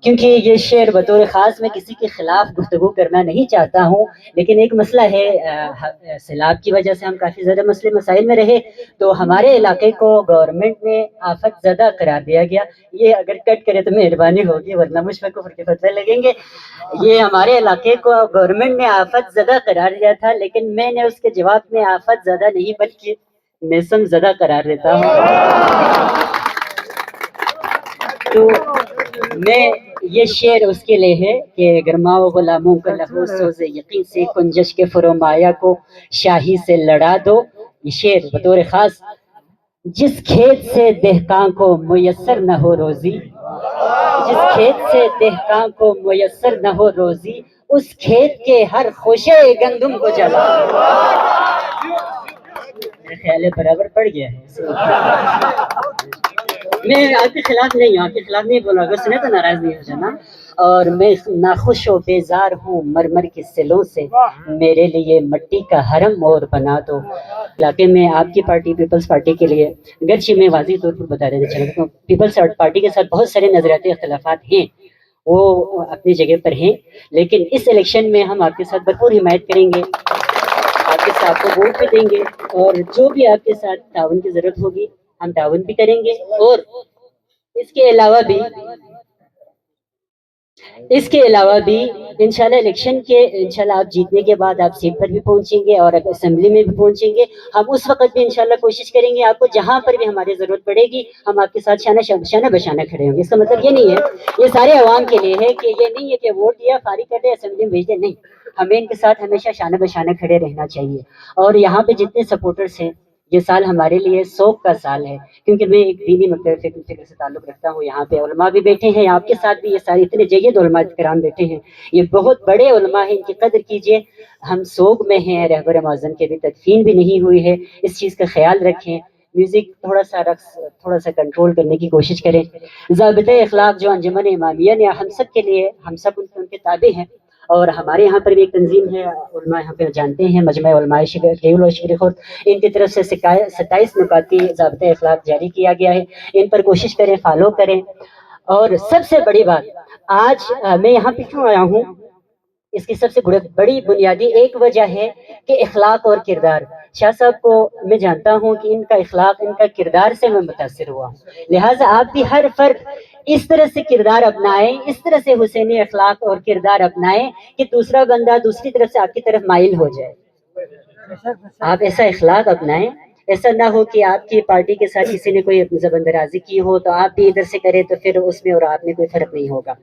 کیونکہ یہ شعر بطور خاص میں کسی کے خلاف گفتگو کرنا نہیں چاہتا ہوں، لیکن ایک مسئلہ ہے، سیلاب کی وجہ سے ہم کافی زیادہ مسئلے مسائل میں رہے، تو ہمارے علاقے کو گورنمنٹ نے آفت زدہ قرار دیا گیا۔ یہ اگر کٹ کرے تو مہربانی ہوگی، ورنہ مجھ پر کفر کے فتوے لگیں گے۔ یہ ہمارے علاقے کو گورنمنٹ نے آفت زدہ قرار دیا تھا، لیکن میں نے اس کے جواب میں آفت زدہ نہیں بلکہ میسم زدہ قرار دیتا ہوں۔ تو میں یہ شعر اس کے لیے ہے کہ گرماؤ غلاموں کا لہو سوز یقین سے، کنجش کے فرومایا کو شاہی سے لڑا دو۔ یہ شعر بطور خاص، جس کھیت سے دہقاں کو میسر نہ ہو روزی، جس کھیت سے دہقاں کو میسر نہ ہو روزی، اس کھیت کے ہر خوشے گندم کو جلا دو۔ میرے خیال ہے برابر پڑ گیا ہے۔ میں آپ کے خلاف نہیں ہوں، آپ کے خلاف نہیں بولا، اگر سنے تو ناراض نہیں ہو جانا۔ اور میں ناخوش و بیزار ہوں مرمر کے سلوں سے، میرے لیے مٹی کا حرم اور بنا دو۔ علاقے میں آپ کی پارٹی پیپلز پارٹی کے لیے، اگرچہ میں واضح طور پر بتا دینا چاہتا ہوں، پیپلز پارٹی کے ساتھ بہت سارے نظریاتی اختلافات ہیں، وہ اپنی جگہ پر ہیں، لیکن اس الیکشن میں ہم آپ کے ساتھ بھرپور حمایت کریں گے، آپ کے ساتھ کو ووٹ بھی دیں گے، اور جو بھی آپ کے ساتھ تعاون کی ضرورت ہوگی ہم تعاون بھی کریں گے۔ اور اس کے علاوہ بھی انشاءاللہ الیکشن کے انشاءاللہ آپ جیتنے کے بعد آپ سیٹ پر بھی پہنچیں گے اور اسمبلی میں بھی پہنچیں گے، ہم اس وقت بھی انشاءاللہ کوشش کریں گے، آپ کو جہاں پر بھی ہماری ضرورت پڑے گی ہم آپ کے ساتھ شانہ بشانہ کھڑے ہوں گے۔ اس کا مطلب یہ نہیں ہے، یہ سارے عوام کے لیے ہے، کہ یہ نہیں ہے کہ ووٹ دیا فارغ کر دے اسمبلی میں بھیج دے، نہیں، ہمیں ان کے ساتھ ہمیشہ شانہ بشانہ کھڑے رہنا چاہیے۔ اور یہاں پہ جتنے سپورٹرز ہیں، یہ سال ہمارے لیے سوگ کا سال ہے، کیونکہ میں ایک دینی فکر سے تعلق رکھتا ہوں، یہاں پہ علماء بھی بیٹھے ہیں، آپ کے ساتھ بھی یہ سارے اتنے جید علماء کرام بیٹھے ہیں، یہ بہت بڑے علماء ہیں، ان کی قدر کیجئے۔ ہم سوگ میں ہیں، رہبر معظم کی ابھی تدفین بھی نہیں ہوئی ہے، اس چیز کا خیال رکھیں، میوزک تھوڑا سا رقص تھوڑا سا کنٹرول کرنے کی کوشش کریں۔ ضابطۂ اخلاق جو انجمن امامیہ نے ہم سب کے لیے، ہم سب ان کے تابع ہیں، اور ہمارے یہاں پر بھی ایک تنظیم ہے، علماء یہاں پہ جانتے ہیں، مجمع علماء خیول و شریخوت، ان کی طرف سے 27 نکاتی ضابطۂ اخلاق جاری کیا گیا ہے، ان پر کوشش کریں، فالو کریں۔ اور سب سے بڑی بات، آج میں یہاں پہ کیوں آیا ہوں، اس کی سب سے بڑی بنیادی ایک وجہ ہے کہ اخلاق اور کردار۔ شاہ صاحب کو میں جانتا ہوں کہ ان کا اخلاق، ان کا کردار سے میں متاثر ہوا ہوں، لہٰذا آپ بھی ہر فرد اس طرح سے کردار اپنائیں، اس طرح سے حسینی اخلاق اور کردار اپنائیں کہ دوسرا بندہ دوسری طرف سے آپ کی طرف مائل ہو جائے۔ آپ ایسا اخلاق اپنائیں، ایسا نہ ہو کہ آپ کی پارٹی کے ساتھ کسی نے کوئی زبان درازی کی ہو تو آپ بھی ادھر سے کریں تو پھر اس میں اور آپ میں کوئی فرق نہیں ہوگا۔